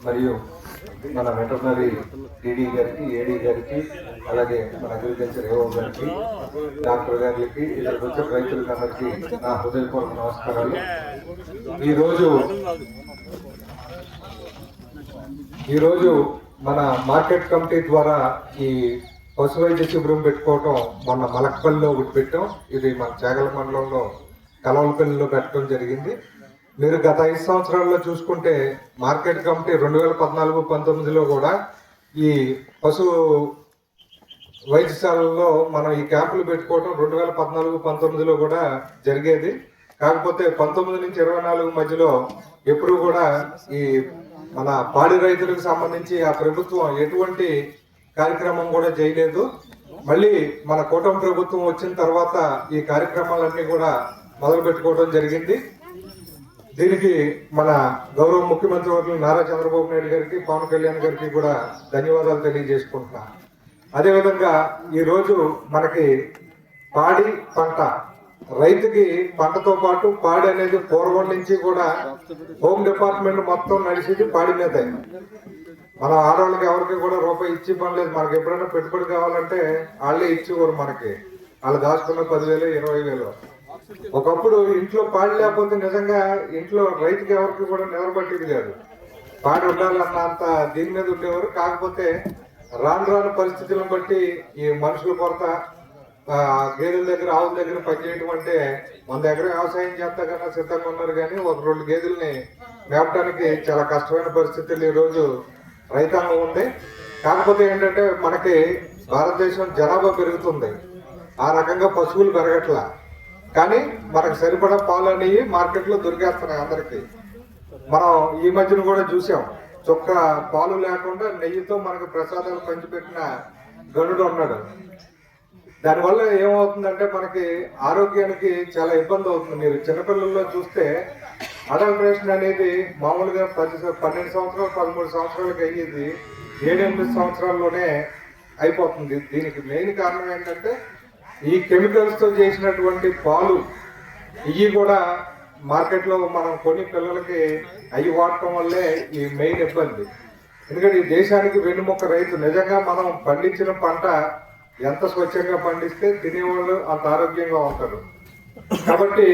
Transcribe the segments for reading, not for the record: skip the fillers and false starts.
మరియు మన veterinary DD గారికి, ఏడీ గారికి, అలాగే మన అగ్రికల్చర్ ఏఓ గారికి, డాక్టర్ గారికి, ఇక్కడికి వచ్చే రైతులకు అందరికీ నా హృదయపూర్వక నమస్కారాలు. ఈరోజు మన మార్కెట్ కమిటీ ద్వారా ఈ పశు వైద్య శిబిరం పెట్టుకోవటం మొన్న మలక్పల్లిలో ఒకటి పెట్టాం. ఇది మన చేగల మండలంలో కలవలపల్లిలో పెట్టడం జరిగింది. మీరు గత 5 సంవత్సరాల్లో చూసుకుంటే మార్కెట్ కమిటీ 2014-19లో కూడా ఈ పశు వైద్యశాలలో మనం ఈ క్యాంపులు పెట్టుకోవడం 2014-19లో కూడా జరిగేది. కాకపోతే 19 నుంచి 24 మధ్యలో ఎప్పుడు కూడా ఈ మన పాడి రైతులకు సంబంధించి ఆ ప్రభుత్వం ఎటువంటి కార్యక్రమం కూడా చేయలేదు. మళ్ళీ మన కూటమి ప్రభుత్వం వచ్చిన తర్వాత ఈ కార్యక్రమాలన్నీ కూడా మొదలు పెట్టుకోవడం జరిగింది. దీనికి మన గౌరవ ముఖ్యమంత్రి వర్యులు నారా చంద్రబాబు నాయుడు గారికి, పవన్ కళ్యాణ్ గారికి కూడా ధన్యవాదాలు తెలియజేసుకుంటున్నా. అదేవిధంగా ఈరోజు మనకి పాడి పంట, రైతుకి పంటతో పాటు పాడి అనేది పూర్వం నుంచి కూడా హోమ్ డిపార్ట్మెంట్ మొత్తం నడిచేది పాడి మీదే. మన ఆడవాళ్ళకి ఎవరికి కూడా రూపాయి ఇచ్చి పని లేదు. మనకి ఎప్పుడైనా పెట్టుబడి కావాలంటే వాళ్ళే ఇచ్చేవారు. మనకి వాళ్ళు దాచుకున్న 10,000, 20,000. ఒకప్పుడు ఇంట్లో పాడి లేకపోతే నిజంగా ఇంట్లో రైతుకి ఎవరికి కూడా నిలబట్టేది కాదు. పాడి ఉండాలన్నంత దీని మీద ఉండేవారు. కాకపోతే రాను పరిస్థితులను బట్టి ఈ మనుషుల కొరత, గేదెల దగ్గర, ఆవుల దగ్గర పనిచేయడం అంటే మన దగ్గర వ్యవసాయం చేస్తా కన్నా సిద్ధంగా ఉన్నారు. కానీ 1-2 గేదెల్ని మేపడానికి చాలా కష్టమైన పరిస్థితులు ఈరోజు రైతాంగం ఉంది. కాకపోతే ఏంటంటే మనకి భారతదేశం జనాభా పెరుగుతుంది, ఆ రకంగా పశువులు పెరగట్లా. కానీ మనకు సరిపడా పాలు అనేవి మార్కెట్లో దొరికేస్తున్నాయి అందరికి. మనం ఈ మధ్యన కూడా చూసాం, చుక్క పాలు లేకుండా నెయ్యితో మనకు ప్రసాదాలు పంచిపెట్టిన గనుడు ఉన్నాడు. దానివల్ల ఏమవుతుందంటే మనకి ఆరోగ్యానికి చాలా ఇబ్బంది అవుతుంది. మీరు చిన్నపిల్లల్లో చూస్తే అడల్ట్రేషన్ అనేది మామూలుగా 12 సంవత్సరాలు, 13 సంవత్సరాలకి అయ్యేది 7-8 సంవత్సరాల్లోనే అయిపోతుంది. దీనికి మెయిన్ కారణం ఏంటంటే ఈ కెమికల్స్తో చేసినటువంటి పాలు, ఇవి కూడా మార్కెట్లో మనం కొని పిల్లలకి అవి వాడటం వల్లే ఈ మెయిన్ ఇబ్బంది. ఎందుకంటే ఈ దేశానికి వెన్నుముక్క రైతు. నిజంగా మనం పండించిన పంట ఎంత స్వచ్ఛంగా పండిస్తే తినేవాళ్ళు అంత ఆరోగ్యంగా ఉంటారు. కాబట్టి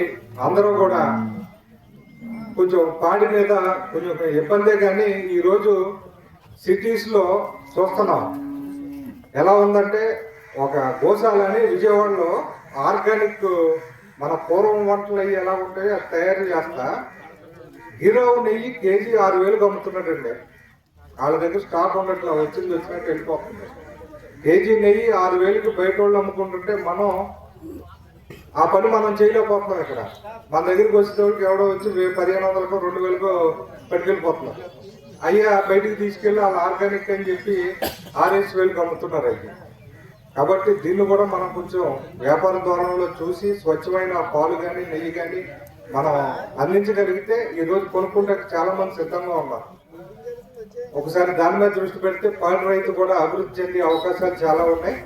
అందరూ కూడా కొంచెం పాడి మీద కొంచెం ఇబ్బందే. కానీ ఈరోజు సిటీస్లో చూస్తున్నాం ఎలా ఉందంటే, ఒక గోశాల అని విజయవాడలో ఆర్గానిక్ మన పూర్వం వంటలు అయ్యి ఎలా ఉంటాయో అది తయారు చేస్తా గిరావు నెయ్యి కేజీ 6,000కి అమ్ముతున్నాడండి. వాళ్ళ దగ్గర స్టాక్ ఉండట్లా, వచ్చినట్టు వెళ్ళిపోతుంది. కేజీ నెయ్యి 6,000కి బయట వాళ్ళు అమ్ముకుంటుంటే మనం ఆ పని మనం చేయలేకపోతున్నాం. ఇక్కడ మన దగ్గరికి వచ్చేటోళ్ళకి ఎవడో వచ్చి 1,500కో 2,000కో పట్టుకెళ్ళిపోతున్నాం. అయ్యా బయటికి తీసుకెళ్ళి వాళ్ళు ఆర్గానిక్ అని చెప్పి 6,000కి అమ్ముతున్నారు. అయ్యి కాబట్టి దీన్ని కూడా మనం కొంచెం వ్యాపార ధోరణిలో చూసి స్వచ్ఛమైన పాలు కానీ నెయ్యి కానీ మనం అందించగలిగితే ఈరోజు కొనుక్కుంటే చాలా మంది సిద్ధంగా ఉన్నారు. ఒకసారి దాని మీద దృష్టి పెడితే పాడి రైతు కూడా అభివృద్ధి చెందే అవకాశాలు చాలా ఉన్నాయి.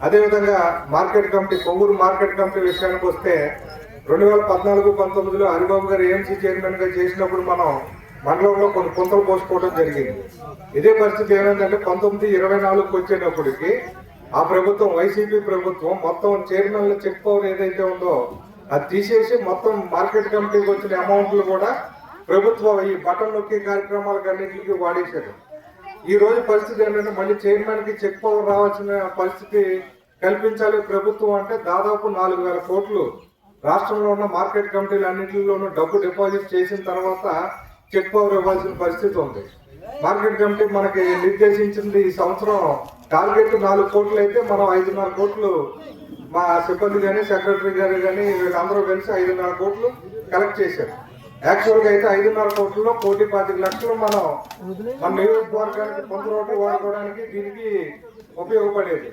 అదేవిధంగా market committee, Kovvur market committee విషయానికి వస్తే 2014-19లో హరిబాబు గారు ఏఎంసీ చైర్మన్ గా చేసినప్పుడు మనం మండలంలో కొన్ని కుంతలు పోసుకోవడం జరిగింది. ఇదే పరిస్థితి ఏమైందంటే 19-24కి వచ్చేటప్పటికి ఆ ప్రభుత్వం, వైసీపీ ప్రభుత్వం, మొత్తం చైర్మన్ల చెక్ పవర్ ఏదైతే ఉందో అది తీసేసి మొత్తం మార్కెట్ కమిటీకి వచ్చిన అమౌంట్లు కూడా ప్రభుత్వం ఈ బటన్ నొక్కే కార్యక్రమాలకు అన్నింటికి వాడేశారు. ఈ రోజు పరిస్థితి ఏంటంటే మళ్ళీ చైర్మన్ కి చెక్ పవర్ రావాల్సిన పరిస్థితి కల్పించాలి ప్రభుత్వం. అంటే దాదాపు 4,000 కోట్లు రాష్ట్రంలో ఉన్న మార్కెట్ కమిటీలు అన్నింటిలోనూ డబ్బు డిపాజిట్ చేసిన తర్వాత చెక్ పవర్ ఇవ్వాల్సిన పరిస్థితి ఉంది. మార్కెట్ కమిటీ మనకి నిర్దేశించింది ఈ సంవత్సరం టార్గెట్ 4 కోట్లు అయితే మనం 5.5 కోట్లు మా సిబ్బంది కానీ, సెక్రటరీ గారు కానీ వీళ్ళందరూ కలిసి 5.5 కోట్లు కలెక్ట్ చేశారు. యాక్చువల్గా అయితే 5.5 కోట్లలో 1,25,00,000 మనం మన నియోజకవర్గానికి పొందు రోడ్లు వాడుకోవడానికి దీనికి ఉపయోగపడేది.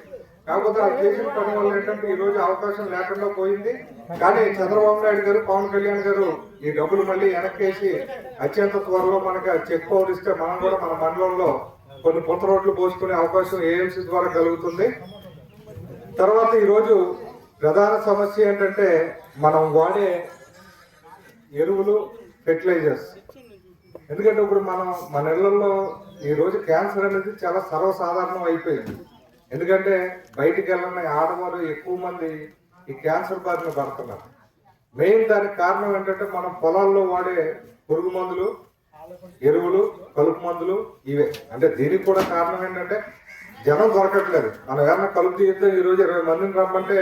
కాకపోతే ఆ చేసిన పని వల్ల ఏంటంటే ఈ రోజు అవకాశం లేకుండా పోయింది. కానీ చంద్రబాబు నాయుడు గారు, పవన్ కళ్యాణ్ గారు ఈ డబ్బులు మళ్ళీ వెనక్కేసి అత్యంత త్వరలో మనకు చెక్ పవర్ ఇస్తే మనం కూడా మన మండలంలో కొన్ని కొత్త రోడ్లు పోసుకునే అవకాశం ఏఎంసీ ద్వారా కలుగుతుంది. తర్వాత ఈరోజు ప్రధాన సమస్య ఏంటంటే మనం వాడే ఎరువులు, ఫెర్టిలైజర్స్. ఎందుకంటే ఇప్పుడు మనం మన ఇళ్లలో ఈ రోజు క్యాన్సర్ అనేది చాలా సర్వసాధారణం అయిపోయింది. ఎందుకంటే బయటికి వెళ్ళని ఆడవారు ఎక్కువ మంది ఈ క్యాన్సర్ బారిన పడుతున్నారు. మెయిన్ దానికి కారణం ఏంటంటే మనం పొలాల్లో వాడే పురుగు మందులు, ఎరువులు, కలుపు మందులు ఇవే. అంటే దీనికి కూడా కారణం ఏంటంటే జనం దొరకట్లేదు. మనం ఏమన్నా కలుపు తీస్తే ఈ రోజు 20 మందిని రమ్మంటే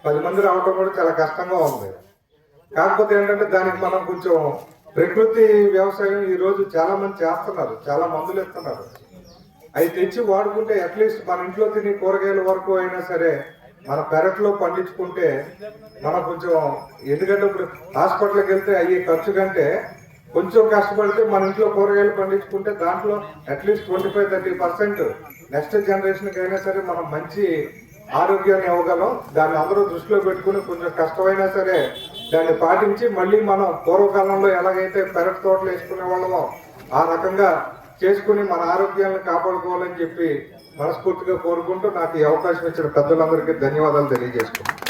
10 మంది రావడం కూడా చాలా కష్టంగా ఉంది. కాకపోతే ఏంటంటే దానికి మనం కొంచెం ప్రకృతి వ్యవసాయం ఈ రోజు చాలా మంది చేస్తున్నారు, చాలా మందులు ఇస్తున్నారు. అవి తెచ్చి వాడుకుంటే అట్లీస్ట్ మన ఇంట్లో తినే కూరగాయల వరకు అయినా సరే మన పెరట్లో పండించుకుంటే మనం కొంచెం, ఎందుకంటే ఇప్పుడు హాస్పిటల్కి వెళ్తే అయ్యే ఖర్చు కంటే కొంచెం కష్టపడితే మన ఇంట్లో కూరగాయలు పండించుకుంటే దాంట్లో అట్లీస్ట్ 25-30% నెక్స్ట్ జనరేషన్కి అయినా సరే మనం మంచి ఆరోగ్యాన్ని ఇవ్వగలం. దాన్ని అందరూ దృష్టిలో పెట్టుకుని కొంచెం కష్టమైనా సరే దాన్ని పాటించి మళ్ళీ మనం పూర్వకాలంలో ఎలాగైతే పెరటి తోటలు వేసుకునే వాళ్ళమో ఆ రకంగా చేసుకుని మన ఆరోగ్యాన్ని కాపాడుకోవాలని చెప్పి మనస్ఫూర్తిగా కోరుకుంటూ నాకు ఈ అవకాశం ఇచ్చిన పెద్దలందరికీ ధన్యవాదాలు తెలియజేసుకుంటాను.